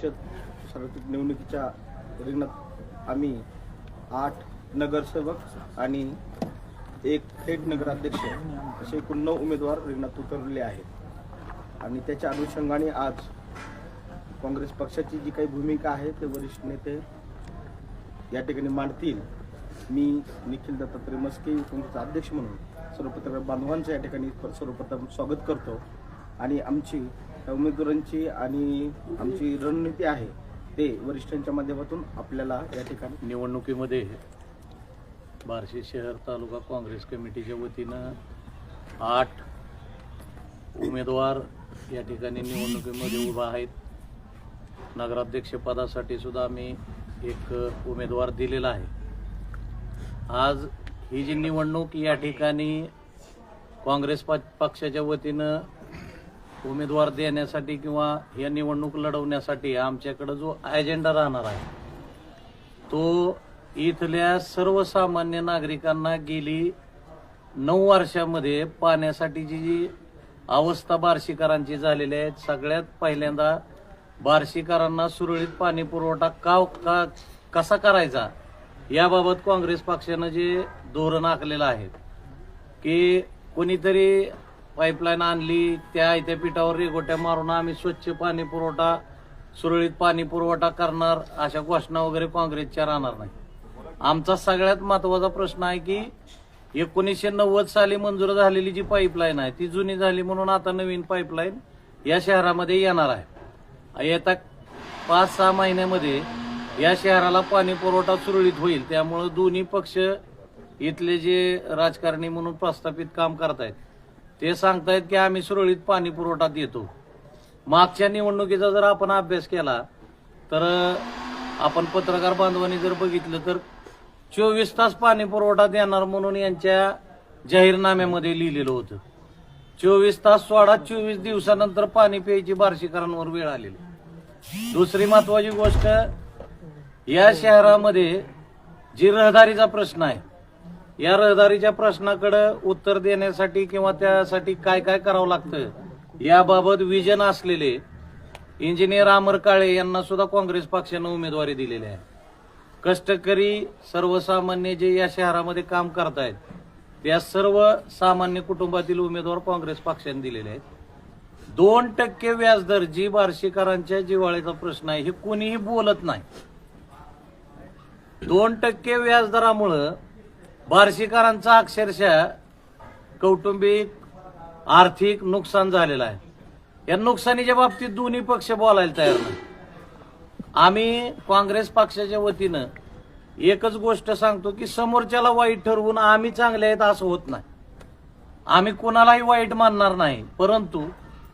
परिषद सार्वत्रिक निवडणुकीच्या रिंगणात आम्ही 8 नगरसेवक आणि 1 थेट नगराध्यक्ष असे एकूण 9 उमेदवार रिंगणात उतरलेले आहेत आणि त्याच्या अनुषंगाने आज काँग्रेस पक्षाची जी काही भूमिका आहे ते वरिष्ठ नेते या ठिकाणी मांडतील। मी निखिल दत्तात्रय मस्के काँग्रेसचा अध्यक्ष म्हणून सर्व पत्रकार बांधवांचं या ठिकाणी सर्वप्रथम स्वागत करतो आणि आमची उमेदवारांची आणि आमची रणनीती आहे ते वरिष्ठांच्या माध्यमातून आपल्याला या ठिकाणी निवडणुकीमध्ये बार्शी शहर तालुका काँग्रेस कमिटीच्या वतीनं 8 उमेदवार या ठिकाणी निवडणुकीमध्ये उभा आहेत। नगराध्यक्ष पदासाठी सुद्धा आम्ही एक उमेदवार दिलेला आहे। आज ही जी निवडणूक या ठिकाणी काँग्रेस पक्षाच्या वतीनं उमेदवार देण्यासाठी किंवा या निवडणूक लढवण्यासाठी आमच्याकडे जो एजेंडा राहणार आहे तो इथल्या सर्वसामान्य नागरिकांना गेली 9 वर्षामध्ये पाण्यासाठीची जी अवस्था बार्शीकरांची झालेली आहे, सगळ्यात पहिल्यांदा बार्शीकरांना सुरळीत पाणी पुरवठा कसा करायचा याबाबत काँग्रेस पक्षानं जे धोरण आखलेलं आहे की कोणीतरी पाईपलाईन आणली त्या पीठावर रेघोट्या मारून आम्ही स्वच्छ पाणी पुरवठा सुरळीत पाणी पुरवठा करणार अशा घोषणा वगैरे काँग्रेसच्या राहणार नाही। आमचा सगळ्यात महत्वाचा प्रश्न आहे की 1990 साली मंजूर झालेली जी पाईपलाईन आहे ती जुनी झाली म्हणून आता नवीन पाईपलाईन या शहरामध्ये येणार आहे। येत्या 5-6 महिन्यामध्ये या शहराला पाणी पुरवठा सुरळीत होईल। त्यामुळे दोन्ही पक्ष इथले जे राजकारणी म्हणून प्रस्थापित काम करतायत ते सांगतायत की आम्ही सुरळीत पाणी पुरवठा देतो। मागच्या निवडणुकीचा जर आपण अभ्यास केला तर आपण पत्रकार बांधवांनी जर बघितलं तर 24 तास पाणी पुरवठा देणार म्हणून यांच्या जाहीरनाम्यामध्ये लिहिलेलं होतं। 24 तास सोडा 24 दिवसानंतर पाणी प्यायची बार्शीकरांवर वेळ आलेली। दुसरी महत्वाची गोष्ट, या शहरामध्ये जी रहदारीचा प्रश्न आहे या रहदारीच्या प्रश्नाकडे उत्तर देण्यासाठी किंवा त्यासाठी काय काय करावं लागतं याबाबत विजन असलेले इंजिनियर अमर काळे यांना सुद्धा काँग्रेस पक्षानं उमेदवारी दिलेली आहे। कष्टकरी सर्वसामान्य जे या शहरामध्ये काम करतायत त्या सर्व सामान्य कुटुंबातील उमेदवार काँग्रेस पक्षाने दिलेले आहेत। 2% व्याजदर जी बार्शीकरांच्या जिव्हाळ्याचा प्रश्न आहे हे कोणीही बोलत नाही। 2% व्याजदरामुळं बार्शीकरांचा अक्षरशः कौटुंबिक आर्थिक नुकसान झालेलं आहे। या नुकसानीच्या बाबतीत दोन्ही पक्ष बोलायला तयार नाही। आम्ही काँग्रेस पक्षाच्या वतीनं एकच गोष्ट सांगतो की समोरच्याला वाईट ठरवून आम्ही चांगले आहेत असं होत नाही। आम्ही कोणालाही वाईट मानणार नाही, परंतु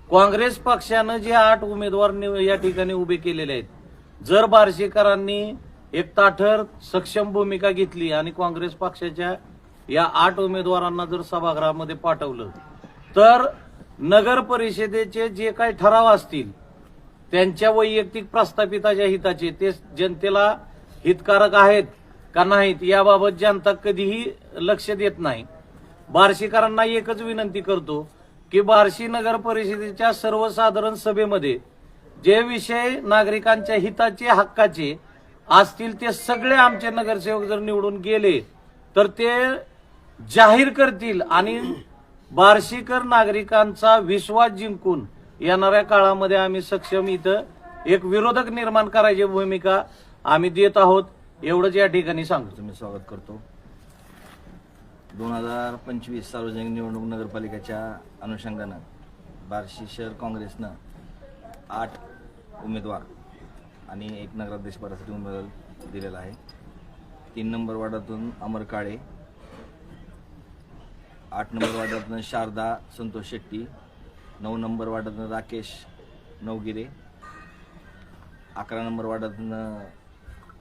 काँग्रेस पक्षानं जे 8 उमेदवार या ठिकाणी उभे केलेले आहेत, जर बार्शीकरांनी एक ताठर सक्षम भूमिका घेतली आणि काँग्रेस पक्षाच्या या 8 उमेदवारांना जर सभागृहामध्ये पाठवलं तर नगर परिषदेचे जे काही ठराव असतील त्यांच्या वैयक्तिक प्रस्थापिताच्या हिताचे ते जनतेला हितकारक आहेत का नाहीत याबाबत जनता कधीही लक्ष देत नाही। बार्शीकरांना एकच विनंती करतो की बार्शी नगर परिषदेच्या सर्वसाधारण सभेमध्ये जे विषय नागरिकांच्या हिताचे हक्काचे असतील ते सगळे आमचे नगरसेवक जर निवडून गेले तर ते जाहीर करतील आणि बार्शीकर नागरिकांचा विश्वास जिंकून येणाऱ्या काळामध्ये आम्ही सक्षम इथं एक विरोधक निर्माण करायची भूमिका आम्ही देत आहोत एवढंच या ठिकाणी सांगतो। मी स्वागत करतो। 2025 सार्वजनिक निवडणूक नगरपालिकेच्या अनुषंगानं बार्शी शहर काँग्रेसनं 8 उमेदवार आणि 1 नगराध्यक्ष पदासाठी उमेदवार दिलेला आहे। 3 नंबर वार्डातून अमर काळे, 8 नंबर वार्डातून शारदा संतोष शेट्टी, 9 नंबर वार्डातून राकेश नवगिरे, 11 नंबर वार्डातून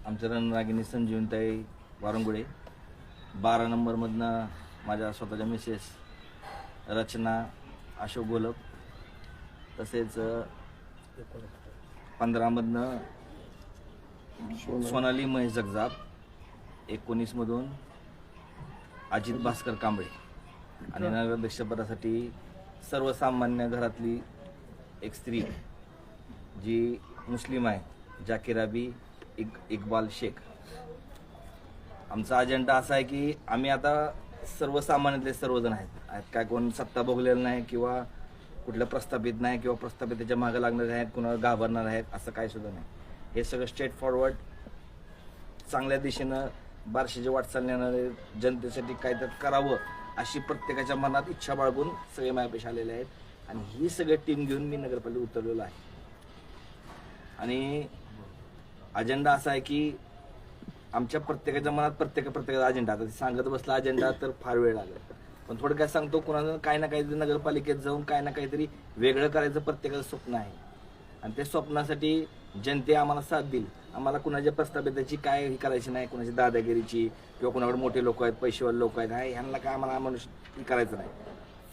आमच्या रणरागिनी संजीवनताई वारंगुळे, 12 नंबरमधनं माझ्या स्वतःच्या मिसेस रचना अशोक गोलप, तसेच 15मधनं सोनाली महेश जगजाप, 19मधून अजित भास्कर कांबळे आणि नगराध्यक्षपदासाठी सर्वसामान्य घरातली एक स्त्री जी मुस्लिम आहे जाकीर अबी, इक्बाल शेख. आमचा अजेंडा असा आहे की आम्ही आता सर्वसामान्यातले सर्वजण आहेत. काय कोण सत्ता भोगलेलं नाही किंवा कुठलं प्रस्थापित नाही किंवा प्रस्थापिताच्या मागे लागणारे आहेत, कुणाला घाबरणार आहेत, असं काही सुद्धा नाही. हे सगळं स्ट्रेट फॉरवर्ड चांगल्या दिशेनं बार्शीच्या वाटचाल नेणारे जनतेसाठी काहीतरी करावं अशी प्रत्येकाच्या मनात इच्छा बाळगून सगळे माझ्यापेक्षा आलेले आहेत. आणि ही सगळी टीम घेऊन मी नगरपालिकेत उतरलेलो आहे. आणि अजेंडा असा आहे की आमच्या प्रत्येकाच्या मनात प्रत्येकाचा अजेंडा. आता सांगत बसला अजेंडा तर फार वेळ लागेल, पण थोडं काय सांगतो, कुणाला काही ना काहीतरी नगरपालिकेत जाऊन काही ना काहीतरी वेगळं करायचं प्रत्येकाचं स्वप्न आहे. आणि त्या स्वप्नासाठी जनते आम्हाला साथ देईल. आम्हाला कुणाच्या प्रस्थापिताची काय ही करायची नाही, कुणाची दादागिरीची किंवा कुणाकडे मोठे लोक आहेत, पैसेवाले लोक आहेत, ह्यांना काय आम्हाला मनुष्य करायचं नाही.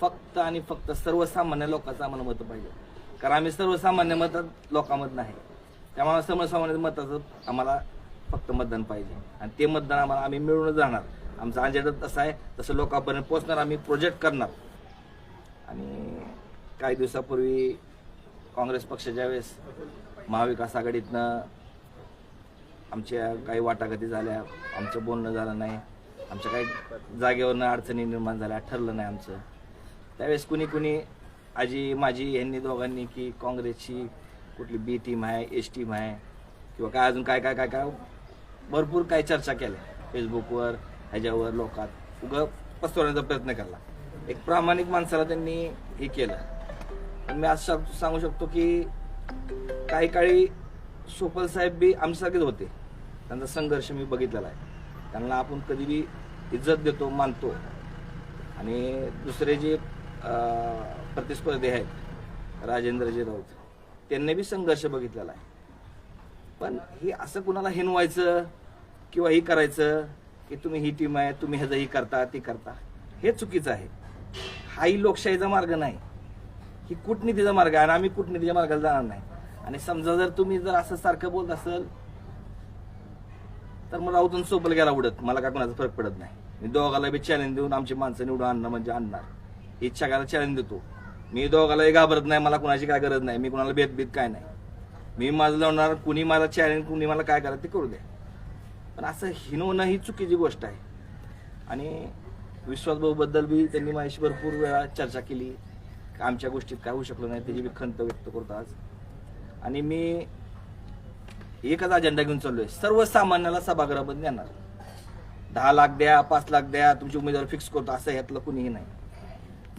फक्त आणि फक्त सर्वसामान्य लोकांचं आम्हाला मत पाहिजे. कारण आम्ही सर्वसामान्य मतात लोकांमत नाही, त्यामुळे सर्वसामान्य मताचं आम्हाला फक्त मतदान पाहिजे. आणि ते मतदान आम्ही मिळूनच जाणार. आमचा अजेंडा तसा आहे, तसं लोकांपर्यंत पोहोचणार. आम्ही प्रोजेक्ट करणार. आणि काही दिवसापूर्वी काँग्रेस पक्षाच्या वेळेस महाविकास आघाडीतनं आमच्या काही वाटाघाटी झाल्या, आमचं बोलणं झालं नाही, आमच्या काही जागेवरनं अडचणी निर्माण झाल्या, ठरलं नाही आमचं. त्यावेळेस कुणी आजी माझी यांनी दोघांनी की काँग्रेसची कुठली बी टीम आहे, एस टीम आहे किंवा काय अजून काय काय काय काय भरपूर काही चर्चा केल्या फेसबुकवर, ह्याच्यावर लोकात उगं पसरवण्याचा प्रयत्न केला. एक प्रामाणिक माणसाला त्यांनी हे केलं. पण मी असं सांगू शकतो की काही काळी सोपल साहेब बी आमच्यासारखेच होते. त्यांचा संघर्ष मी बघितलेला आहे. त्यांना आपण कधी बी इज्जत देतो, मानतो. आणि दुसरे जे प्रतिस्पर्धी आहेत राजेंद्रजी राऊत, त्यांनी बी संघर्ष बघितलेला आहे. पण हे असं कुणाला हिनवायचं किंवा हे करायचं की तुम्ही ही टीम आहे, तुम्ही ह्याचं ही करता ती करता, हे चुकीचं आहे. हाही लोकशाहीचा मार्ग नाही, ही कूटनीतीचा मार्ग आहे. आणि आम्ही कूटनीतीच्या मार्गाला जाणार नाही. आणि समजा जर तुम्ही जर असं सारखं बोलत असेल तर मग राऊतून सोबल गेला उडत, मला काय कोणाचा फरक पडत नाही. मी दोघाला बी चॅलेंज देऊन आमची माणसं निवडून आणणं म्हणजे आणणार. इच्छा करायला चॅलेंज देतो. मी दोघालाही घाबरत नाही, मला कुणाची काय गरज नाही, मी कुणाला भेदभीत काय नाही. मी माझं लावणार, कुणी मला चॅलेंज, कुणी मला काय करायचं ते करू द्या. पण असं हिनवणं ही चुकीची गोष्ट आहे. आणि विश्वासभाऊबद्दल बी त्यांनी माझ्याशी भरपूर वेळा चर्चा केली. आमच्या गोष्टीत काय होऊ शकलं नाही त्याची बी खंत व्यक्त करतो आज. आणि मी एकच अजेंडा घेऊन चाललोय, सर्वसामान्याला सभागृहामध्ये नेणार. 10 लाख द्या, 5 लाख द्या, तुमची उमेदवार फिक्स करतो असं ह्यातलं कुणीही नाही.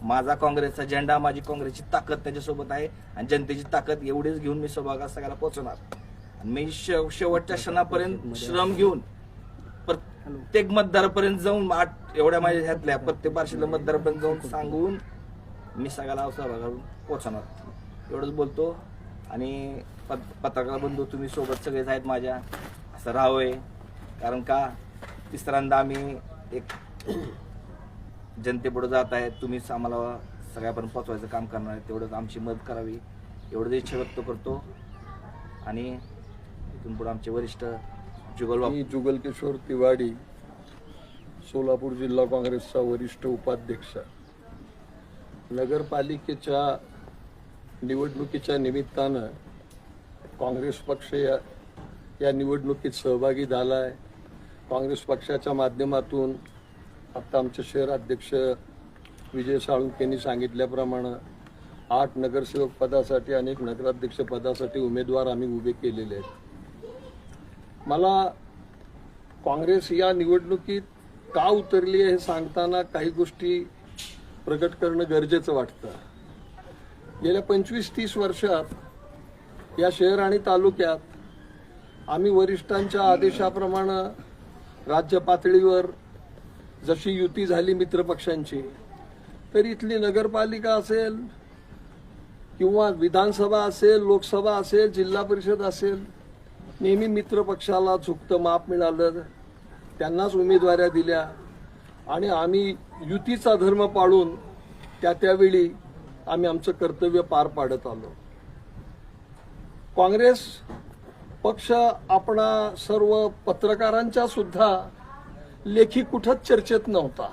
माझा काँग्रेसचा झेंडा, माझी काँग्रेसची ताकद त्याच्यासोबत आहे. आणि जनतेची ताकद एवढीच घेऊन मी सभागृहात सगळ्याला पोहोचवणार. आणि मी शेवटच्या क्षणापर्यंत श्रम घेऊन प्रत्येक मतदारापर्यंत जाऊन एवढ्या माझ्या ह्यातल्या प्रत्येक बार्शीला मतदारापर्यंत जाऊन सांगून मी सगळ्याला सभागृहात पोहोचवणार. एवढंच बोलतो. आणि पत्रकार बंधू तुम्ही सोबत सगळेच आहेत माझ्या, असं राहावंय. कारण का तिसऱ्यांदा आम्ही एक जनतेपुढे जात आहे. तुम्हीच आम्हाला सगळ्यापर्यंत पोचवायचं काम करणार आहे. तेवढंच आमची मदत करावी एवढंच इच्छा व्यक्त करतो. आणि इथून पुढे आमचे वरिष्ठ जुगल किशोर तिवाडी, सोलापूर जिल्हा काँग्रेसचा वरिष्ठ उपाध्यक्ष. नगरपालिकेच्या निवडणुकीच्या निमित्तानं काँग्रेस पक्ष या निवडणुकीत सहभागी झाला आहे. काँग्रेस पक्षाच्या माध्यमातून आता आमचे शहर अध्यक्ष विजय साळुंखे यांनी सांगितल्याप्रमाणे 8 नगरसेवक पदासाठी आणि 1 नगराध्यक्ष पदासाठी उमेदवार आम्ही उभे केलेले आहेत. मला काँग्रेस या निवडणुकीत का उतरली आहे हे सांगताना काही गोष्टी प्रकट करणं गरजेचं वाटतं. गेल्या 25-30 वर्षात या शहर आणि तालुक्यात आम्ही वरिष्ठांच्या आदेशाप्रमाणे राज्य पातळीवर जशी युती झाली मित्रपक्षांची, तर इथली नगरपालिका असेल किंवा विधानसभा असेल, लोकसभा असेल, जिल्हा परिषद असेल, नेहमी मित्रपक्षाला झुकतं माप मिळालं, त्यांनाच उमेदवाऱ्या दिल्या. आणि आम्ही युतीचा धर्म पाळून त्यावेळी आम्ही आमचं कर्तव्य पार पाडत आलो. काँग्रेस पक्ष आपणा सर्व पत्रकारांच्या सुद्धा लेखी कुठंच चर्चेत नव्हता.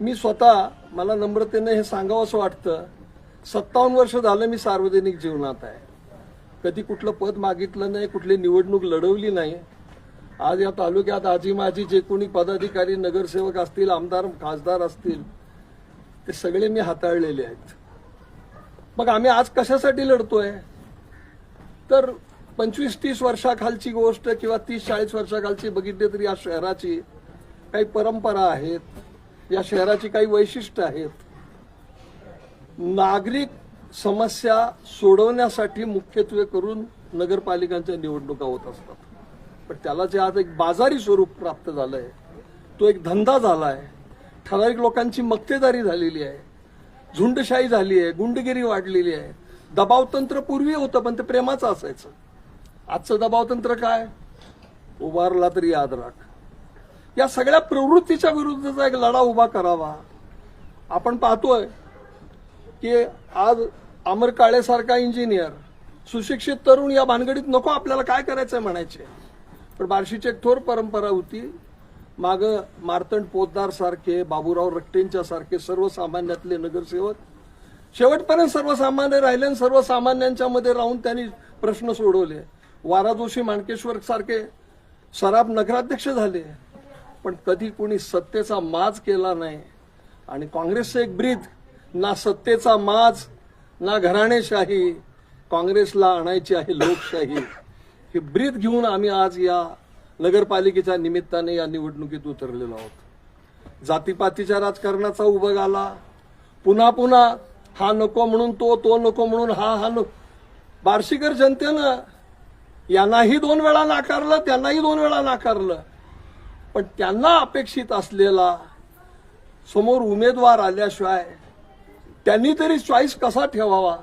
मी स्वतः, मला नम्रतेने हे सांगावं असं वाटतं, 57 वर्ष झालं मी सार्वजनिक जीवनात आहे. कधी कुठलं पद मागितलं नाही, कुठली निवडणूक लढवली नाही. आज या तालुक्यात आजी माजी जे कोणी पदाधिकारी नगरसेवक असतील, आमदार खासदार असतील, ते सगळे मी हाताळलेले आहेत. मग आम्ही आज कशासाठी लढतोय? तर 25-30 वर्षाखालची गोष्ट किंवा 30-40 वर्षाखालची बघितली तरी या शहराची काही परंपरा आहेत, या शहराची काही वैशिष्ट्य आहेत. नागरिक समस्या सोडवण्यासाठी मुख्यत्वे करून नगरपालिकांच्या निवडणुका होत असतात. पण त्याला जे आज एक बाजारी स्वरूप प्राप्त झालंय, तो एक धंदा झालाय, ठराविक लोकांची मक्तेदारी झालेली आहे, झुंडशाही झाली आहे, गुंडगिरी वाढलेली आहे. दबावतंत्र पूर्वी होतं पण ते प्रेमाचं असायचं. आजचं दबावतंत्र काय? उभारला तरी याद राख. या सगळ्या प्रवृत्तीच्या विरुद्धचा एक लढा उभा करावा. आपण पाहतोय की आज अमर काळेसारखा इंजिनियर, सुशिक्षित तरुण या भानगडीत नको आपल्याला काय करायचंय म्हणायचे. पण बार्शीची एक थोर परंपरा होती. माग मार्तंड पोतदार सारखे, बाबूराव रट्टेंच्या सारखे सर्वसामान्यातले नगरसेवक शेवटपर्यंत सर्वसामान्य राहिले आणि सर्वसामान्यांच्या मध्ये राहून त्यांनी प्रश्न सोडवले. वारा जोशी माणकेश्वर सारखे सराफ नगराध्यक्ष झाले. पण कधी कोणी सत्तेचा माज केला नाही. आणि काँग्रेसचं एक ब्रीद, ना सत्तेचा माज ना घराणेशाही, काँग्रेसला आणायची आहे लोकशाही. हे ब्रीद घेऊन आम्ही आज या नगरपालिकेच्या निमित्ताने या निवडणुकीत उतरलेलो आहोत. जातीपातीच्या राजकारणाचा उभं आला. पुन्हा पुन्हा हा नको म्हणून तो नको म्हणून हा नको. बार्शीकर जनतेनं यांनाही 2 वेळा नाकारलं, त्यांनाही 2 वेळा नाकारलं. पण त्यांना अपेक्षित असलेला समोर उमेदवार आल्याशिवाय त्यांनी तरी चॉईस कसा ठेवावा,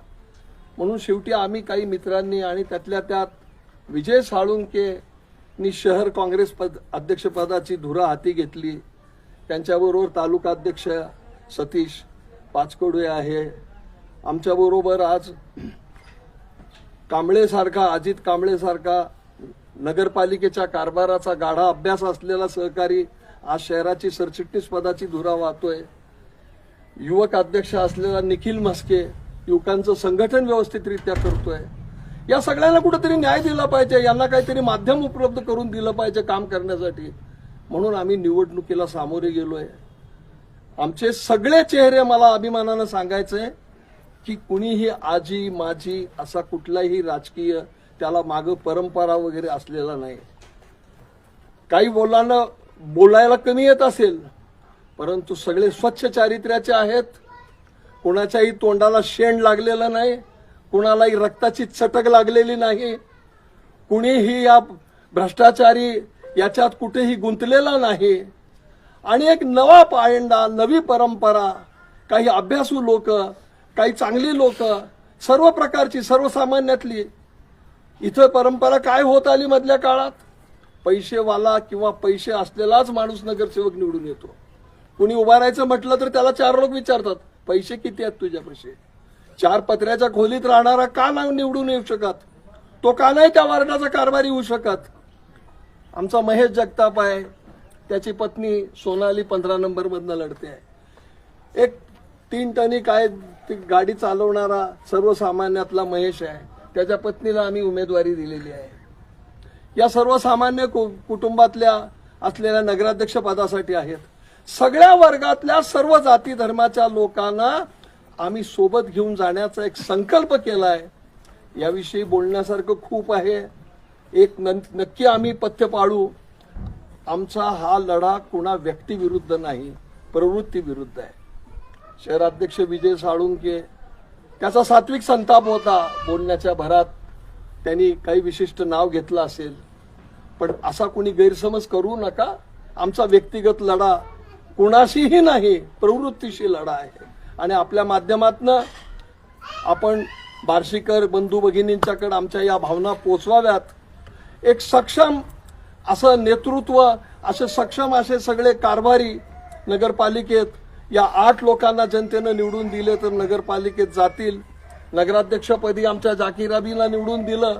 म्हणून शेवटी आम्ही काही मित्रांनी आणि त्यातल्या त्यात विजय साळुंकेनी शहर काँग्रेस अध्यक्षपदाची धुरा हाती घेतली. त्यांच्याबरोबर तालुका अध्यक्ष सतीश पाचकोडे आहे. आमच्याबरोबर आज कांबळेसारखा, अजित कांबळेसारखा नगरपालिकेच्या कारभाराचा गाढा अभ्यास असलेला सहकारी आज शहराची सरचिटणीस पदाची धुरा वाहतोय. युवक अध्यक्ष असलेला निखिल म्हस्के युवकांचं संघटन व्यवस्थितरित्या करतोय. या सगळ्यांना कुठेतरी न्याय दिला पाहिजे, यांना काहीतरी माध्यम उपलब्ध करून दिलं पाहिजे काम करण्यासाठी. म्हणून आम्ही निवडणुकीला सामोरे गेलोय. आमचे सगळे चेहरे, मला अभिमानानं सांगायचंय की कुणीही आजी माजी असा कुठलाही राजकीय त्याला मागं परंपरा वगैरे असलेला नाही. काही बोलायला कमी येत असेल, परंतु सगळे स्वच्छ चारित्र्याचे आहेत. कोणाच्याही तोंडाला शेण लागलेलं नाही, कुणालाही रक्ताची चटक लागलेली नाही, कुणीही या भ्रष्टाचारी याच्यात कुठेही गुंतलेला नाही. आणि एक नवा पायंडा, नवी परंपरा, काही अभ्यासू लोक, काही चांगली लोक, सर्व प्रकारची, सर्वसामान्यातली. इथं परंपरा काय होत आली मधल्या काळात? पैसेवाला किंवा पैसे असलेलाच माणूस नगरसेवक निवडून येतो. कुणी उभारायचं म्हटलं तर त्याला 4 लोक विचारतात, पैसे किती आहेत तुझ्यापाशी? 4 पत्र्याच्या खोलीत राहणारा का नाही निवडून येऊ शकत? तो का नाही त्या वार्डाचा कारभारी होऊ शकत? आमचा महेश जगताप आहे, त्याची पत्नी सोनाली 15 नंबर मधनं लढते आहे. एक 3 टनी काय गाडी चालवणारा सर्वसामान्यातला महेश आहे, त्याच्या पत्नीला आम्ही उमेदवारी दिलेली आहे. या सर्वसामान्य कुटुंबातल्या असलेल्या नगराध्यक्ष पदासाठी आहेत. सगळ्या वर्गातल्या सर्व जाती धर्माच्या लोकांना आम्ही सोबत घेऊन जाण्याचा एक संकल्प केलाय. याविषयी बोलण्यासारखं खूप आहे. एक नक्की आम्ही पथ्य पाळू. आमचा हा लढा कुणा व्यक्तीविरुद्ध नाही, प्रवृत्ती विरुद्ध आहे. शहराध्यक्ष विजय साळुंके, त्याचा सात्विक संताप होता. बोलण्याच्या भरात त्यांनी काही विशिष्ट नाव घेतलं असेल, पण असा कोणी गैरसमज करू नका. आमचा व्यक्तिगत लढा कुणाशीही नाही, प्रवृत्तीशी लढा आहे. आणि आपल्या माध्यमातनं आपण बार्शीकर बंधू भगिनींच्याकडे आमच्या या भावना पोचवाव्यात. एक सक्षम असं नेतृत्व, असे सक्षम असे सगळे कारभारी नगरपालिकेत, या 8 लोकांना जनतेनं निवडून दिले तर नगरपालिकेत जातील. नगराध्यक्षपदी आमच्या जाकीराबीला निवडून दिलं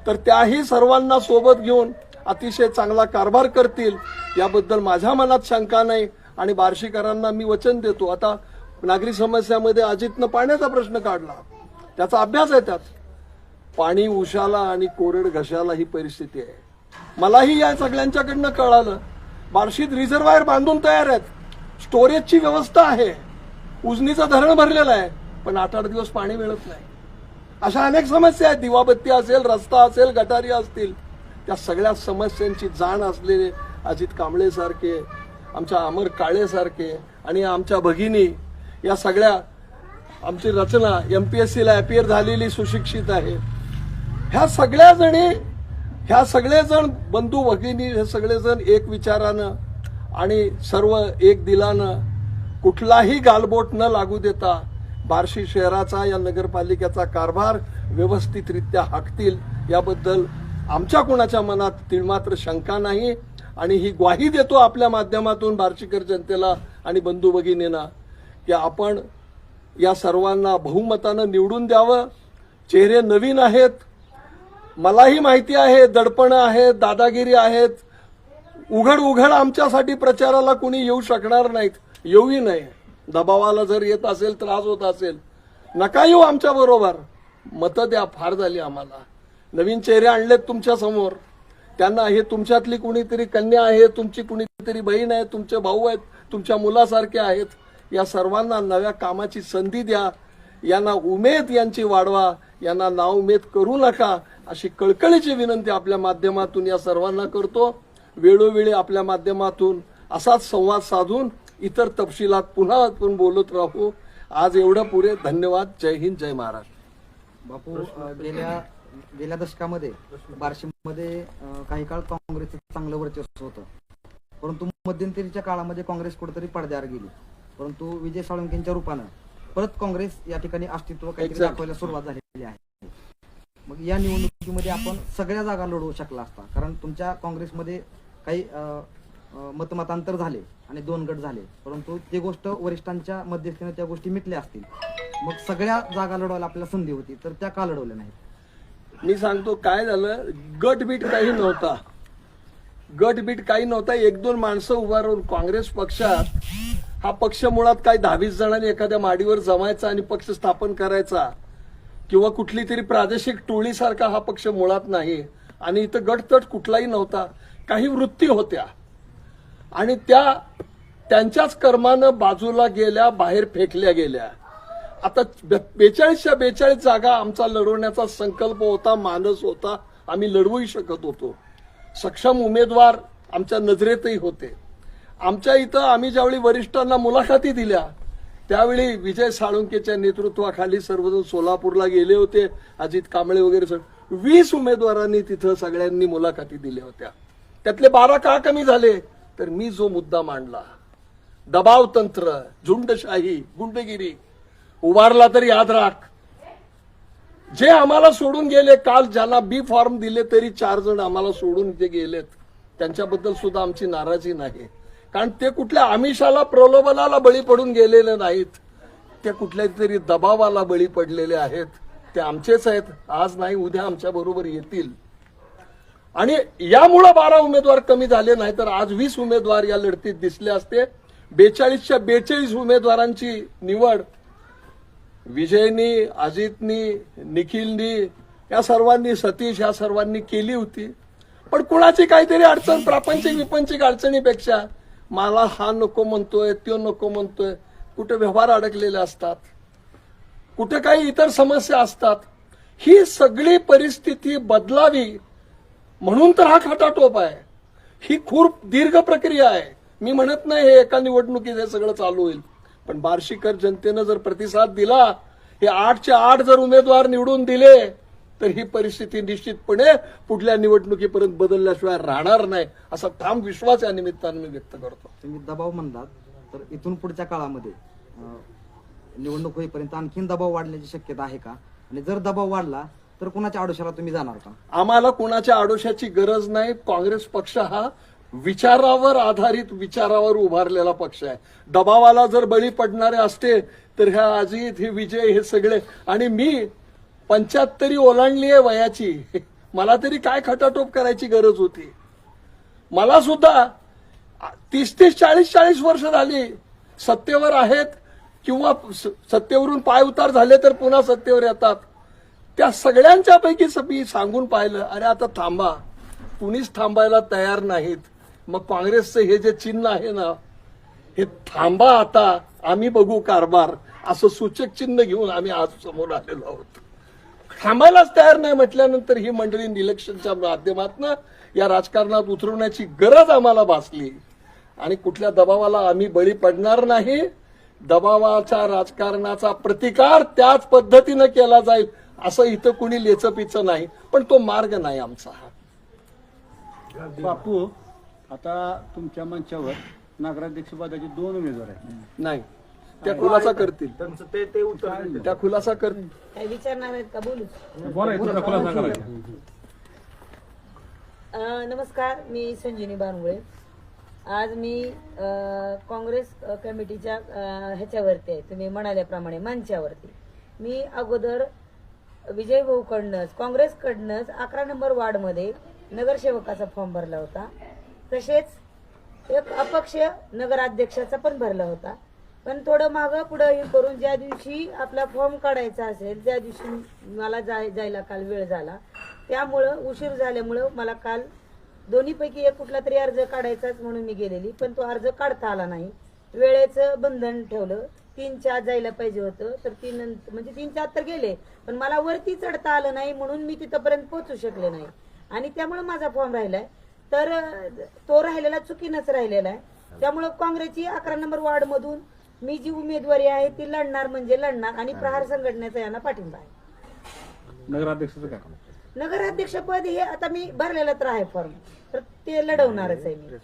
तर त्याही सर्वांना सोबत घेऊन अतिशय चांगला कारभार करतील, याबद्दल माझ्या मनात शंका नाही. आणि बार्शीकरांना मी वचन देतो. आता नागरी समस्यामध्ये अजितनं पाण्याचा प्रश्न काढला, त्याचा अभ्यास आहे त्यात. पाणी उशाला आणि कोरड घशाला ही परिस्थिती आहे. मलाही या सगळ्यांच्याकडनं कळालं. बार्शीत रिझर्वायर बांधून तयार आहेत, स्टोरेजची व्यवस्था आहे, उजनीचं धरण भरलेलं आहे, पण 8-8 दिवस पाणी मिळत नाही. अशा अनेक समस्या आहेत. दिवाबत्ती असेल, रस्ता असेल, गटारी असतील, त्या सगळ्या समस्यांची जाण असलेले अजित कांबळे सारखे, आमच्या अमर काळे सारखे आणि आमच्या भगिनी, या सगळ्या, आमची रचना MPSC ला अपियर झालेली सुशिक्षित आहे. ह्या सगळेजण बंधू भगिनी, हे सगळेजण एक विचारानं आणि सर्व एक दिलानं, कुठलाही गालबोट न लागू देता बार्शी शहराचा, या नगरपालिकेचा कारभार व्यवस्थितरित्या हाकतील याबद्दल आमच्या कोणाच्या मनात तिळमात्र शंका नाही. आणि ही ग्वाही देतो आपल्या माध्यमातून बार्शीकर जनतेला आणि बंधू भगिनींना की आपण या सर्वांना बहुमतानं निवडून द्यावं. चेहरे नवीन आहेत, मलाही माहिती आहे, दडपणं आहेत, दादागिरी आहेत. उघड आमच्यासाठी प्रचाराला कुणी येऊ शकणार नाहीत, येऊही नाही. दबावाला जर येत असेल, त्रास होत असेल, नका येऊ आमच्या बरोबर, मतं द्या, फार झाली आम्हाला. नवीन चेहरे आणलेत तुमच्या समोर, त्यांना हे तुमच्यातली कुणीतरी कन्या आहे, तुमची कुणीतरी बहीण आहे, तुमचे भाऊ आहेत, तुमच्या मुलासारखे आहेत. या सर्वांना नव्या कामाची संधी द्या, यांना उमेद यांची वाढवा, यांना नाउमेद करू नका, अशी कळकळीची विनंती आपल्या माध्यमातून या सर्वांना करतो. वेळोवेळी आपल्या माध्यमातून असाच संवाद साधून इतर तपशिलात पुन्हा आपण बोलत राहू. आज एवढं पुरे. धन्यवाद. जय हिंद, जय महाराष्ट्र. बापू, गेल्या दशकामध्ये बार्शीमध्ये काही काळ काँग्रेसचं चांगलं वर्चस्व होतं, परंतु मध्यंतरीच्या काळामध्ये काँग्रेस कुठेतरी पडद्यावर गेली. परंतु विजय साळुंखेंच्या रूपानं परत काँग्रेस या ठिकाणी अस्तित्व काहीतरी दाखवायला सुरुवात झालेली आहे. मग या निवडणुकीमध्ये आपण सगळ्या जागा लढवू शकला असता, कारण तुमच्या काँग्रेसमध्ये काही मतमतांतर झाले आणि 2 गट झाले, परंतु ती गोष्ट वरिष्ठांच्या मध्यस्थीने त्या गोष्टी मिटल्या असतील. मग सगळ्या जागा लढवायला आपल्याला संधी होती, तर त्या का लढवल्या नाहीत? मी सांगतो काय झालं. गटबीट काही नव्हता, गटबीट काही नव्हता. 1-2 माणसं उभा राहून काँग्रेस पक्षात, हा पक्ष मुळात काही 10-20 जणांनी एखाद्या माडीवर जमायचा आणि पक्ष स्थापन करायचा, किंवा कुठली तरी प्रादेशिक टोळीसारखा हा पक्ष मुळात नाही. आणि इथं गटतट कुठलाही नव्हता. काही वृत्ती होत्या आणि त्या त्यांच्याच कर्मानं बाजूला गेल्या, बाहेर फेकल्या गेल्या. आता 42च्या 42 जागा आमचा लढवण्याचा संकल्प होता, मानस होता, आम्ही लढवूही शकत होतो. सक्षम उमेदवार आमच्या नजरेतही होते. आमच्या इथं आम्ही ज्यावेळी वरिष्ठांना मुलाखती दिल्या, त्यावेळी विजय साळुंखेच्या नेतृत्वाखाली सर्वजण सोलापूरला गेले होते, अजित कांबळे वगैरे 20 उमेदवारांनी तिथं सगळ्यांनी मुलाखती दिल्या होत्या. त्यातले 12 का कमी झाले? तर मी जो मुद्दा मांडला, दबाव तंत्र, झुंडशाही, गुंडगिरी उभारला तर याद राख. जे आम्हाला सोडून गेले काल, ज्यांना बी फॉर्म दिले तरी 4 जण आम्हाला सोडून जे गेलेत, त्यांच्याबद्दल सुद्धा आमची नाराजी नाही. कारण ते कुठल्या आमिषाला, प्रलोभनाला बळी पडून गेलेले नाहीत, ते कुठल्या तरी दबावाला बळी पडलेले आहेत. ते आमचेच आहेत, आज नाही उद्या आमच्या बरोबर येतील. आणि यामुळे 12 उमेदवार कमी झाले, नाही तर आज 20 उमेदवार या लढतीत दिसले असते. 42च्या 42 उमेदवारांची निवड विजयनी, अजितनी, निखिलनी, या सर्वांनी, सतीश, या सर्वांनी केली होती. पण कुणाची काहीतरी अडचण, प्रापंचिक विपंचिक अडचणीपेक्षा मला हा नको म्हणतोय, तो नको म्हणतोय, कुठे व्यवहार अडकलेले असतात, कुठे काही इतर समस्या असतात. ही सगळी परिस्थिती बदलावी म्हणून तर हा खटाटोप आहे. ही खूप दीर्घ प्रक्रिया आहे. मी म्हणत नाही हे एका निवडणुकीत हे सगळं चालू होईल, पण बार्शीकर जनतेनं जर प्रतिसाद दिला, हे 8च्या 8 जर उमेदवार निवडून दिले, तर ही परिस्थिती निश्चितपणे पुढल्या निवडणुकीपर्यंत बदलल्याशिवाय राहणार नाही, असा ठाम विश्वास या निमित्तानं मी व्यक्त करतो. तुम्ही दबाव म्हणलात, तर इथून पुढच्या काळामध्ये निवडणूक होईपर्यंत आणखीन दबाव वाढण्याची शक्यता आहे का? आणि जर दबाव वाढला तर कुणाच्या आडोशाला तुम्ही जाणार का? आम्हाला कुणाच्या आडोशाची गरज नाही. काँग्रेस पक्ष हा विचारावर आधारित, विचारावर उभारलेला पक्ष आहे. दबावाला जर बळी पडणारे असते तर ह्या अजित, हे विजय, हे सगळे, आणि मी 75 ओलांडली आहे वयाची, मला तरी काय खटाटोप करायची गरज होती? मला सुद्धा 30-30, 40-40 वर्ष झाली सत्तेवर आहेत, किंवा सत्तेवरून पाय उतार झाले तर पुन्हा सत्तेवर येतात. त्या सगळ्यांच्या पैकी मी सांगून पाहिलं, अरे आता थांबा, कुणीच थांबायला तयार नाहीत. मग काँग्रेसचं हे जे चिन्ह आहे ना, हे थांबा आता आम्ही बघू कारभार, असं सूचक चिन्ह घेऊन आम्ही आज समोर आलेलो आहोत. थांबायलाच तयार नाही म्हटल्यानंतर ही मंडळी इलेक्शनच्या माध्यमातून या राजकारणात उतरवण्याची गरज आम्हाला भासली आणि कुठल्या दबावाला आम्ही बळी पडणार नाही. दबावाच्या राजकारणाचा प्रतिकार त्याच पद्धतीनं केला जाईल असं इथं कुणी लेचपिचं नाही, पण तो मार्ग नाही आमचा हा. बापू, आता तुमच्या मंचावर नगराध्यक्षपदाचे 2 उमेदवार आहेत. नाही, त्या खुलासा करतील, त्यांचं ते उत्तर देतील. त्या खुलासा करतील. काय विचारणार आहेत का? बोलू. नमस्कार, मी संजीवनी बानगुळे. आज मी काँग्रेस कमिटीच्या ह्याच्यावरती आहे, तुम्ही म्हणाल्याप्रमाणे मंचावरती. मी अगोदर विजय भाऊकडनंच काँग्रेसकडनंच 11 नंबर वार्डमध्ये नगरसेवकाचा फॉर्म भरला होता. तसेच एक अपक्ष नगराध्यक्षाचा पण भरला होता. पण थोडं मागं पुढं हे करून ज्या दिवशी आपला फॉर्म काढायचा असेल त्या दिवशी मला जायला काल वेळ झाला. त्यामुळं उशीर झाल्यामुळं मला काल दोन्हीपैकी एक कुठला तरी अर्ज काढायचाच म्हणून मी गेलेली, पण तो अर्ज काढता आला नाही. वेळेचं बंधन ठेवलं. 3च्या आत जायला पाहिजे होतं, तर 3च्या आत तर गेले, पण मला वरती चढता आलं नाही म्हणून मी तिथपर्यंत पोहोचू शकले नाही आणि त्यामुळे माझा फॉर्म राहिलाय. तर तो राहिलेला चुकीनंच राहिलेला आहे. त्यामुळं काँग्रेसची 11 नंबर वार्ड मधून मी जी उमेदवारी आहे ती लढणार म्हणजे लढणार आणि प्रहार संघटनेचा यांना पाठिंबा आहे. नगराध्यक्षाचं काय? नगराध्यक्षपद हे आता मी भरलेलं तर आहे फॉर्म, तर ते लढवणारच आहे मी.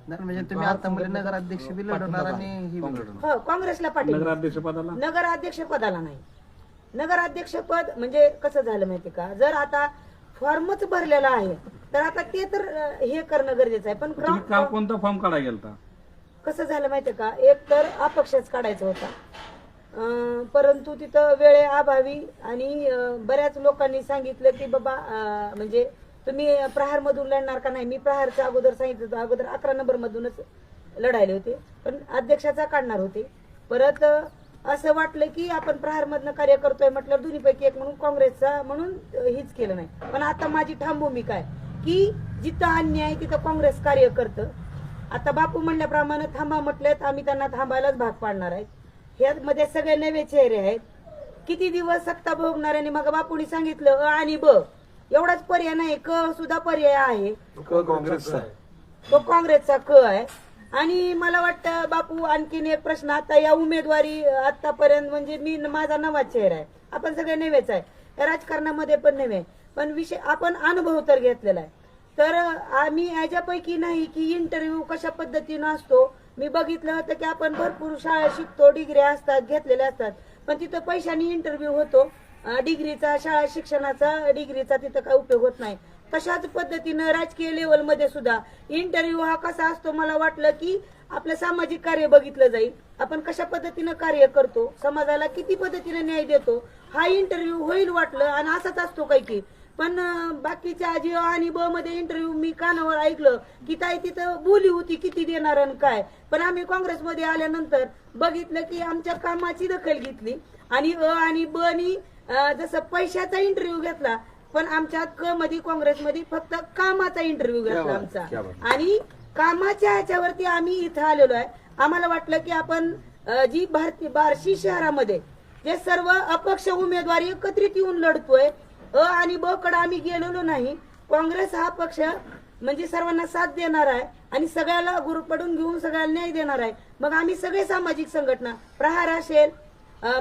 म्हणजे तुम्ही आता नगराध्यक्ष बी लढवणार आणि ही बी लढवणार. हो, काँग्रेसला पाठिंबा. नगराध्यक्षपदाला नगराध्यक्षपदाला नाही. नगराध्यक्षपद म्हणजे कसं झालं माहिती का, जर आता फॉर्मच भरलेला आहे तर आता ते तर हे करणं गरजेचं आहे. पण काल कोणता फॉर्म काढायला गेलता? कसं झालं माहितीये का, एक तर अपक्षच काढायचा होता, परंतु तिथं वेळेअभावी आणि बऱ्याच लोकांनी सांगितलं की बाबा म्हणजे तुम्ही प्रहार मधून लढणार का? नाही, मी प्रहारच्या अगोदर सांगितलं होतं. अगोदर 11 नंबर मधूनच लढायले होते, पण अध्यक्षाचा काढणार होते. परत असं वाटलं की आपण प्रहार मधनं कार्य करतोय म्हटलं दोन्हीपैकी एक म्हणून काँग्रेसचा म्हणून हीच केलं नाही. पण आता माझी ठाम भूमिका आहे की जिथं अन्याय तिथं काँग्रेस कार्य करतं. आता बापू म्हणल्याप्रमाणे थांबा म्हटलेत, आम्ही त्यांना थांबायलाच भाग पाडणार आहेत. ह्यामध्ये सगळे नवे चेहरे आहेत. किती दिवस सत्ता भोगणाऱ्यांनी, मग बापूंनी सांगितलं अ आणि ब एवढाच पर्याय नाही, क सुद्धा पर्याय आहे. काँग्रेसचा तो काँग्रेसचा क आहे. आणि मला वाटतं बापू आणखीन एक प्रश्न, आता या उमेदवारी आतापर्यंत म्हणजे मी माझा नवा चेहरा आहे, आपण सगळे नवेच आहे, या राजकारणामध्ये पण नवे, पण विषय आपण अनुभव तर घेतलेला आहे. तर आम्ही याच्यापैकी नाही की इंटरव्ह्यू कशा पद्धतीनं असतो. मी बघितलं होतं की आपण भरपूर शाळा शिकतो, डिग्र्या असतात, घेतलेल्या असतात, पण तिथं पैशानी इंटरव्ह्यू होतो. डिग्रीचा, शाळा शिक्षणाचा डिग्रीचा तिथं काय उपयोग होत नाही. तशाच पद्धतीनं राजकीय लेवलमध्ये सुद्धा इंटरव्ह्यू हा कसा असतो, मला वाटलं की आपलं सामाजिक कार्य बघितलं जाईल, आपण कशा पद्धतीनं कार्य करतो, समाजाला किती पद्धतीने न्याय देतो, हा इंटरव्ह्यू होईल वाटलं. आणि असाच असतो काही की, पण बाकीच्या जी आणि ब मध्ये इंटरव्ह्यू मी कानावर ऐकलं की ताई तिथं बोली होती किती देणार आणि काय. पण आम्ही काँग्रेसमध्ये आल्यानंतर बघितलं की आमच्या कामाची दखल घेतली आणि अ आणि ब नी जसं पैशाचा इंटरव्ह्यू घेतला, पण आमच्या क मध्ये काँग्रेसमध्ये फक्त कामाचा इंटरव्ह्यू घेतला आमचा. आणि कामाच्या ह्याच्यावरती आम्ही इथं आलेलो आहे. आम्हाला वाटलं की आपण जी बार्शी शहरामध्ये जे सर्व अपक्ष उमेदवार एकत्रित येऊन लढतोय, अ आणि ब कडे आम्ही गेलेलो नाही. काँग्रेस हा पक्ष म्हणजे सर्वांना साथ देणार आहे आणि सगळ्याला गुरुपडून घेऊन सगळ्याला न्याय देणार आहे. मग आम्ही सगळे सामाजिक संघटना, प्रहार असेल,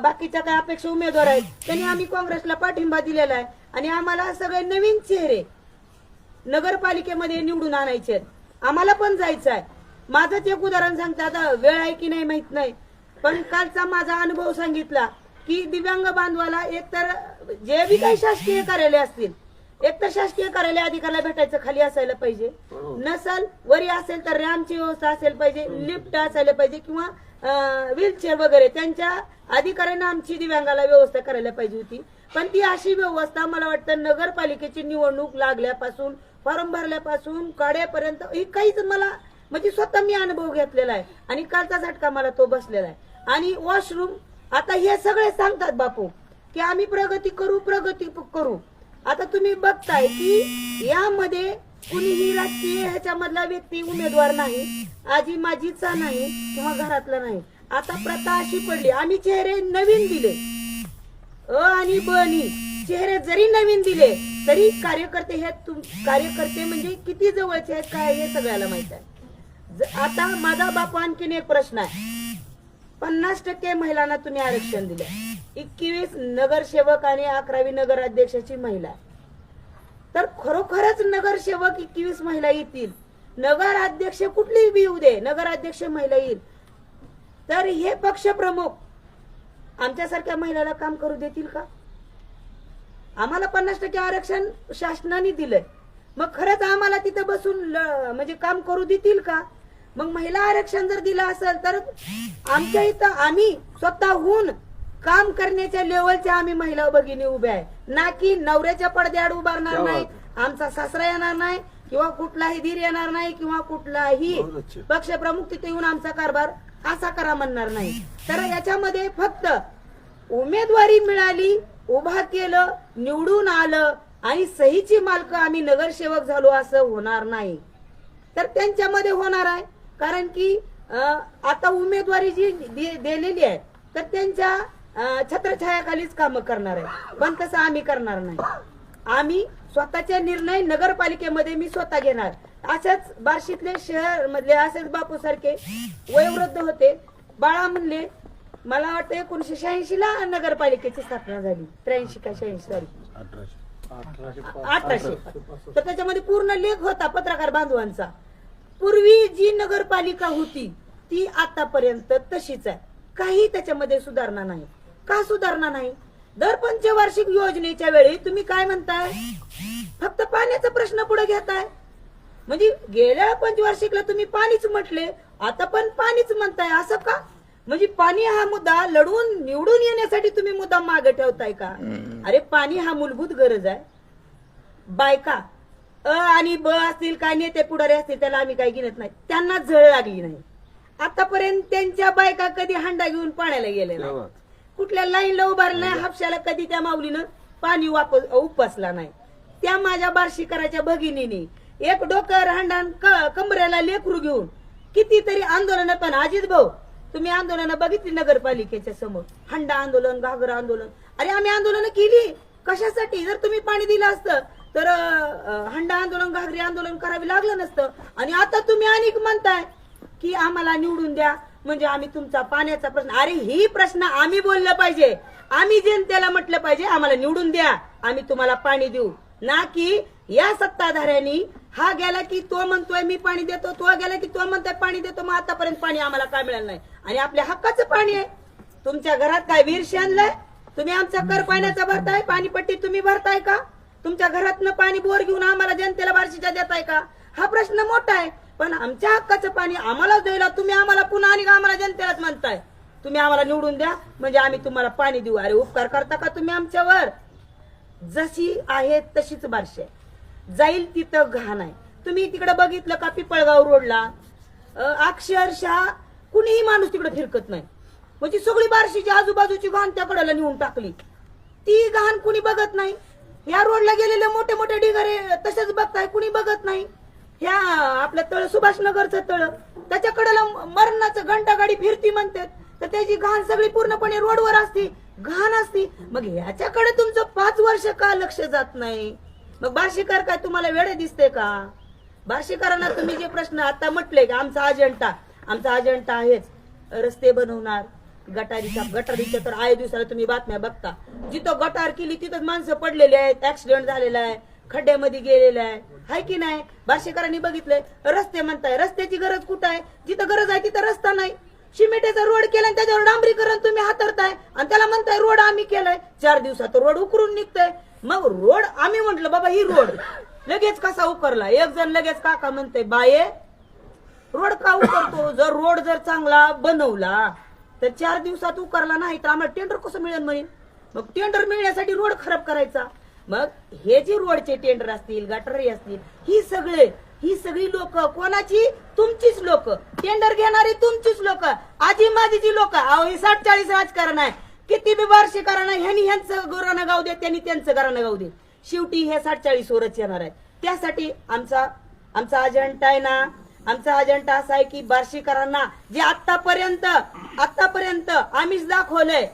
बाकीच्या काय अपेक्षा उमेदवार आहेत, त्यांनी आम्ही काँग्रेसला पाठिंबा दिलेला आहे. आणि आम्हाला सगळे नवीन चेहरे नगरपालिकेमध्ये निवडून आणायचे, आम्हाला पण जायचं आहे. माझंच एक उदाहरण सांगते, आता वेळ आहे की नाही माहित नाही, पण कालचा माझा अनुभव सांगितला की दिव्यांग बांधवाला एकतर जे बी काही शासकीय कार्यालय असतील, एकतर शासकीय कार्यालय अधिकाऱ्याला भेटायचं खाली असायला पाहिजे, नसल वरी असेल तर रॅम्पची व्यवस्था असायला पाहिजे, लिफ्ट असायला पाहिजे किंवा व्हीलचेअर वगैरे त्यांच्या अधिकाऱ्यांना आमची दिव्यांगाला व्यवस्था करायला पाहिजे होती. पण ती अशी व्यवस्था मला वाटतं नगरपालिकेची निवडणूक लागल्यापासून, फॉर्म भरल्यापासून काढ्यापर्यंत ही काहीच मला म्हणजे स्वतः मी अनुभव घेतलेला आहे आणि कालचा झटका मला तो बसलेला आहे. आणि वॉशरूम आता हे सगळे सांगतात बापू, की आम्ही प्रगती करू. आता तुम्ही बघताय की यामध्ये कुणीही राजकीय ह्याच्यामधला व्यक्ती उमेदवार नाही, आजी माजीचा नाही किंवा घरातला नाही. आता प्रथा अशी पडली, आम्ही चेहरे नवीन दिले, अ आणि ब नी चेहरे जरी नवीन दिले तरी कार्यकर्ते कार्यकर्ते म्हणजे किती जवळचे आहेत काय हे सगळ्याला माहित आहे. आता माझा बापू आणखीन एक प्रश्न आहे. 50% महिलांना तुम्ही आरक्षण दिलं, 21 नगरसेवक आणि 11वी नगराध्यक्षाची महिला आहे. तर खरोखरच नगरसेवक 21 महिला येतील, नगराध्यक्ष कुठली बी येऊ दे, नगराध्यक्ष महिला येईल, तर हे पक्ष प्रमुख आमच्यासारख्या महिलाला काम करू देतील का? आम्हाला 50% आरक्षण शासनाने दिलंय, मग खरंच आम्हाला तिथं बसून म्हणजे काम करू देतील का? मग महिला आरक्षण जर दिलं असेल तर आमच्या इथं आम्ही स्वतःहून काम करण्याच्या लेवलच्या आम्ही महिला भगिनी उभ्या आहे, ना की नवऱ्याच्या पडद्याआड उभारणार नाही, आमचा सासरा येणार नाही किंवा कुठलाही धीर येणार नाही किंवा कुठलाही पक्षप्रमुख तिथे येऊन आमचा कारभार असा करा म्हणणार नाही. तर याच्यामध्ये फक्त उमेदवारी मिळाली, उभा केलं, निवडून आलं आणि सहीची मालक आम्ही नगरसेवक झालो असं होणार नाही. तर त्यांच्यामध्ये होणार आहे, कारण की आता उमेदवारी जी दिलेली आहे तर त्यांच्या छत्रछायाखालीच काम करणार आहे, पण तसं आम्ही करणार नाही. आम्ही स्वतःचे निर्णय नगरपालिकेमध्ये मी स्वतः घेणार. अशाच बार्शीतले शहर मधले असेच बापू सारखे वयोवृद्ध होते, बाळा म्हणले, मला वाटतं 1986 ला नगरपालिकेची स्थापना झाली, 83 का 86 साली 1800. तर त्याच्यामध्ये पूर्ण लेख होता पत्रकार बांधवांचा. पूर्वी जी नगरपालिका होती ती आतापर्यंत तशीच आहे, काही त्याच्यामध्ये सुधारणा नाही. का सुधारणा नाही? दर पंचवार्षिक योजनेच्या वेळी तुम्ही काय म्हणताय, फक्त पाण्याचा प्रश्न पुढे घेताय. म्हणजे गेल्या पंचवार्षिकला तुम्ही पाणीच म्हटले, आता पण पाणीच म्हणताय, असं का? म्हणजे पाणी हा मुद्दा लढवून निवडून येण्यासाठी तुम्ही मुद्दा मागे ठेवताय का? अरे पाणी हा मूलभूत गरज आहे. बायका आणि ब असतील, काय नेते पुढारी असतील, त्याला आम्ही काही गिनत नाही, त्यांना झळ लागली नाही. आतापर्यंत त्यांच्या बायका कधी हांडा घेऊन पाण्याला गेले नाही, कुठल्या लाईनला उभारलं नाही, हापशाला कधी त्या माऊलीनं पाणी उपसला नाही. त्या माझ्या बार्शीकराच्या भगिनीने एक डोकर हांडान कमरेला लेकरू घेऊन कितीतरी आंदोलन, पण अजित भाऊ तुम्ही आंदोलन बघितली नगरपालिकेच्या समोर, हंडा आंदोलन, घागरा आंदोलन. अरे आम्ही आंदोलन केली कशासाठी? जर तुम्ही पाणी दिलं असतं तर हंडा आंदोलन, घागरी आंदोलन करावे लागलं नसतं. आणि आता तुम्ही अनेक म्हणताय की आम्हाला निवडून द्या म्हणजे आम्ही तुमचा पाण्याचा प्रश्न, अरे ही प्रश्न आम्ही बोललं पाहिजे, आम्ही जनतेला म्हटलं पाहिजे आम्हाला निवडून द्या, आम्ही तुम्हाला पाणी देऊ, ना की या सत्ताधाऱ्यांनी हा गेला की तो म्हणतोय मी पाणी देतो, तो गेला की तो म्हणतोय पाणी देतो, मग आतापर्यंत पाणी आम्हाला काय मिळालं नाही. आणि आपल्या हक्काचं पाणी आहे. तुमच्या घरात काय वीर आणलंय? तुम्ही आमचा कर पाण्याचा भरताय, पाणीपट्टी तुम्ही भरताय का? तुमच्या घरातनं पाणी बोर घेऊन आम्हाला जनतेला बार्शीच्या देताय का? हा प्रश्न मोठा आहे. पण आमच्या हक्काचं पाणी आम्हाला द्यायला तुम्ही आम्हाला पुन्हा आणि आम्हाला जनतेलाच म्हणताय तुम्ही आम्हाला निवडून द्या म्हणजे आम्ही तुम्हाला पाणी देऊ. अरे उपकार करता का तुम्ही आमच्यावर? जशी आहे तशीच बार्शी आहे, जाईल तिथं घाण आहे. तुम्ही तिकडे बघितलं का पिपळगाव रोडला अक्षरशः कुणीही माणूस तिकडे फिरकत नाही, म्हणजे सगळी बार्शीची आजूबाजूची घाण त्या कडेला नेऊन टाकली. ती घाण कुणी बघत नाही. ह्या रोडला गेलेले मोठे मोठे ढिगारे तसेच बघताय, कुणी बघत नाही. ह्या आपलं तळ सुभाषनगरचं तळ त्याच्याकडेला मरणाचं घंटा गाडी फिरती म्हणतात, तर त्याची घाण सगळी पूर्णपणे रोडवर असती, घाण असती. मग ह्याच्याकडे तुमचं 5 वर्ष का लक्ष जात नाही? मग बार्शीकर काय तुम्हाला वेळे दिसते का? बार्शीकरांना तुम्ही जे प्रश्न आता म्हटले की आमचा अजेंडा आहेच, रस्ते बनवणार, गटारीच्या तर आय दिवसाला तुम्ही बातम्या बघता, जिथं गटार केली तिथं माणसं पडलेले आहेत, ऍक्सिडेंट झालेला आहे, खड्ड्यामध्ये गेलेला आहे, हाय की नाही? बार्शीकरांनी बघितलंय. रस्ते म्हणताय, रस्त्याची गरज कुठं आहे? जिथं गरज आहे तिथं रस्ता नाही. सिमेंटचा रोड केला आणि त्याच्यावर डांबरीकरण तुम्ही हातरताय आणि त्याला म्हणताय रोड आम्ही केलाय. 4 दिवसात रोड उकरून निघतोय. मग रोड आम्ही म्हंटल बाबा ही रोड लगेच कसा उकरला? एक जण लगेच काका म्हणते बाये रोड का उकरतो? जर चांगला बनवला तर 4 दिवसात उकरला नाही तर आम्हाला टेंडर कसं मिळेल म्हणेल. मग टेंडर मिळण्यासाठी रोड खराब करायचा. मग हे जे रोडचे टेंडर असतील, गटारी असतील, ही सगळी लोक कोणाची? तुमचीच लोक. टेंडर घेणारी तुमचीच लोक, आजी माझीची लोक. अहो ही 60-40 राजकारण आहे. किती बी बारशे करा नाही, ह्यांनी ह्यांचं घरानं गाव दे, त्यांनी त्यांचं घरानं गाव दे, शेवटी हे 47 वरच येणार आहे. त्यासाठी आमचा अजेंडा आहे ना, आमचा अजेंडा असा आहे की बार्शीकरांना जे आतापर्यंत आमिष दाखवलंय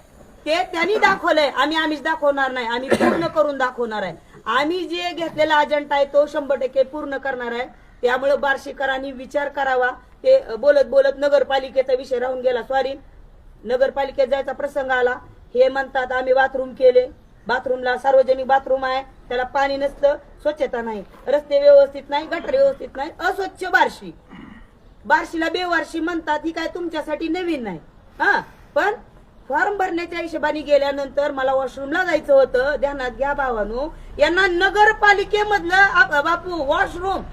ते त्यांनी दाखवलंय, आम्ही आमिष दाखवणार नाही, आम्ही पूर्ण करून दाखवणार आहे. आम्ही जे घेतलेला अजेंडा आहे तो 100% पूर्ण करणार आहे. त्यामुळे बार्शीकरांनी विचार करावा. ते बोलत नगरपालिकेचा विषय राहून गेला, सॉरी, नगरपालिकेत जायचा प्रसंग आला. हे म्हणतात आम्ही बाथरूम केले, बाथरूमला सार्वजनिक बाथरूम आहे, त्याला पाणी नसतं, स्वच्छता नाही, रस्ते व्यवस्थित नाही, गटर व्यवस्थित नाही, अस्वच्छ बार्शीला बेवारशी म्हणतात. ही काय तुमच्यासाठी नवीन नाही. हा, पण फॉर्म भरण्याच्या हिशोबाने गेल्यानंतर मला वॉशरूमला जायचं होतं. ध्यानात घ्या भावानो, यांना नगरपालिकेमधलं बापू वॉशरूम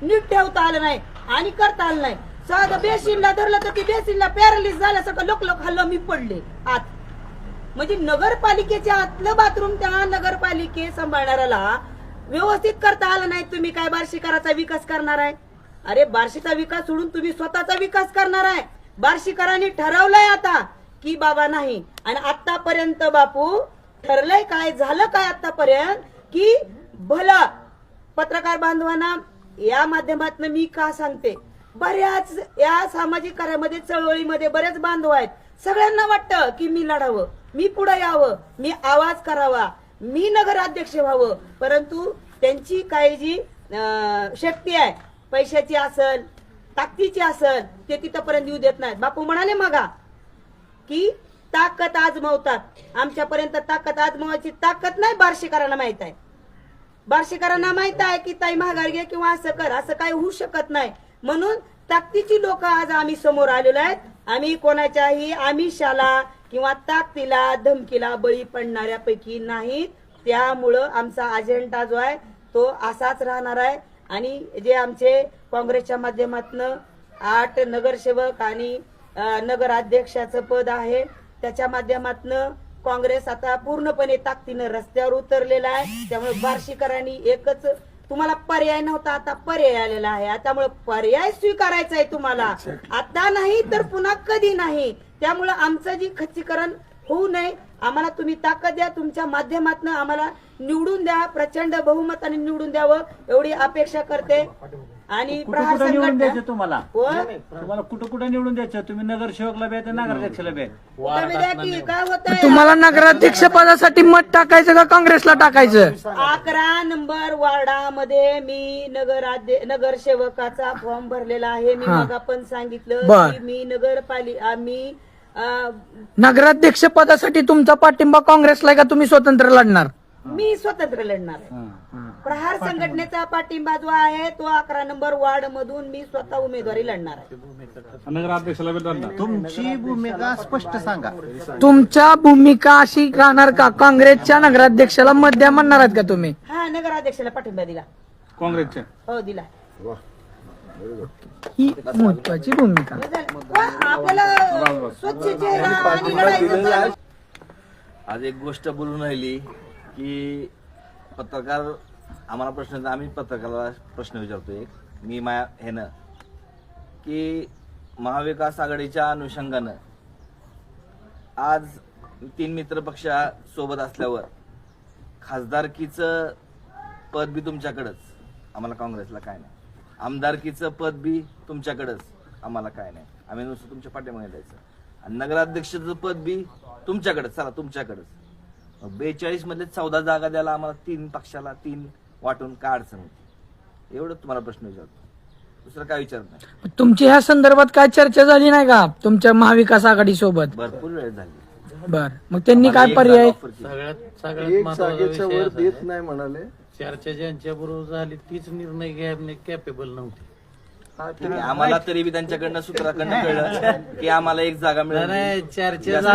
नीट ठेवता आलं नाही आणि करता आलं नाही. साधं बेसिनला धरलं तर ती बेसिनला पॅरालिस झाल्यासारखं लोक हल्लं मी पडले आत. म्हणजे नगरपालिकेच्या आतलं बाथरूम त्या नगरपालिके सांभाळणाऱ्याला व्यवस्थित करता आलं नाही. तुम्ही काय बार्शीकराचा विकास करणार आहे? अरे बार्शीचा विकास सोडून तुम्ही स्वतःचा विकास करणार आहे. बार्शीकरांनी ठरवलंय आता की बाबा नाही. आणि आतापर्यंत बापू ठरलंय काय, झालं काय आतापर्यंत की भलं. पत्रकार बांधवांना या माध्यमातून मी का सांगते, बऱ्याच या सामाजिक कार्यामध्ये चळवळीमध्ये बरेच बांधव आहेत. सगळ्यांना वाटतं की मी लढावं, मी पुढे यावं, मी आवाज करावा, मी नगराध्यक्ष व्हावं. परंतु त्यांची काही जी शक्ती आहे, पैशाची असल, ताकदीची असल, ते तिथपर्यंत येऊ देत नाहीत. बापू म्हणाले मगा की ताकद आजमावतात. आमच्यापर्यंत ताकद आजमावायची ताकद नाही. बार्शीकरांना माहित आहे, बार्शीकरांना माहित आहे की ताई माघार घे किंवा असं कर, असं काही होऊ शकत नाही. म्हणून ताकदीची लोक आज आम्ही समोर आलेलो आहेत. आम्ही कोणाच्याही आमिषाला किंवा ताकदीला धमकीला बळी पडणाऱ्यापैकी नाही. त्यामुळं आमचा अजेंडा जो आहे तो असाच राहणार आहे. आणि जे आमचे काँग्रेसच्या माध्यमातून 8 नगरसेवक आणि नगराध्यक्षाचं पद आहे, त्याच्या माध्यमातून काँग्रेस आता पूर्णपणे ताकदीनं रस्त्यावर उतरलेला आहे. त्यामुळे बार्शीकरांनी एकच, तुम्हाला पर्याय नव्हता, आता पर्याय आलेला आहे. त्यामुळे पर्याय स्वीकारायचा आहे तुम्हाला, आता नाही तर पुन्हा कधी नाही. त्यामुळे आमचं जी खच्चीकरण होऊ नये, आम्हाला तुम्ही ताकद द्या, तुमच्या माध्यमातून आम्हाला निवडून द्या, प्रचंड बहुमताने निवडून द्यावं एवढी अपेक्षा करते. आणि प्रहार कुठं निवडून द्यायचं संघटना तुम्हाला? कोण? तुम्हाला कुठं निवडून द्यायचं? तुम्ही नगरसेवकला बे, नगराध्यक्षाला बे. तुम्ही द्या की, काय होतंय? तुम्हाला नगराध्यक्ष पदासाठी मत टाकायचं का काँग्रेसला टाकायचं? 11 नंबर वार्डामध्ये मी नगरसेवकाचा फॉर्म भरलेला आहे. मी मग आपण सांगितलं बर. की मी मी नगराध्यक्ष पदासाठी तुमचा पाठिंबा काँग्रेसला आहे का तुम्ही स्वतंत्र लढणार? मी स्वतंत्र लढणार आहे. प्रहार संघटनेचा पाठिंबा जो आहे तो 11 नंबर वार्ड मधून मी स्वतः उमेदवारी लढणार आहे. तुमची भूमिका स्पष्ट सांगा. तुमच्या भूमिका अशी राहणार का, काँग्रेसच्या नगराध्यक्षाला मत द्या म्हणणार आहेत का तुम्ही? हा, नगराध्यक्षाला पाठिंबा दिला. काँग्रेसच्या हो, दिला. ही महत्वाची भूमिका. आपल्याला स्वच्छ चेहरा आणि लढायचं. आज एक गोष्ट बोलून राहिली की पत्रकार आम्हाला प्रश्न, आम्ही पत्रकाराला प्रश्न विचारतोय मी ह्यानं की महाविकास आघाडीच्या अनुषंगानं आज 3 मित्रपक्ष सोबत असल्यावर खासदारकीचं पद बी तुमच्याकडंच, आम्हाला काँग्रेसला काय नाही. आमदारकीचं पद बी तुमच्याकडंच, आम्हाला काय नाही. आम्ही नुसतं तुमच्या पाठीमागे द्यायचं. आणि नगराध्यक्षाचं पद बी तुमच्याकडंच, चला तुमच्याकडंच. 42 मधले 14 जागा द्यायला आम्हाला 3 पक्षाला 3 वाटून काय अडचण होती? एवढं तुम्हाला प्रश्न विचारतो, दुसरं काय विचारत नाही. तुमची ह्या संदर्भात काय चर्चा झाली नाही का तुमच्या महाविकास आघाडी सोबत? भरपूर वेळ झाली. बर, मग त्यांनी काय पर्याय? सगळ्यात महत्त्वाचा विषय वर असा देत आहे, नाही म्हणाले. चर्चा ज्यांच्या बरोबर झाली तीच निर्णय घ्यायला कॅपेबल नव्हते. आम्हाला तरी बी त्यांच्याकडनं सूत्राकडनं कळलं की आम्हाला 1 जागा नाही, मिळाली. चर्चा झाली.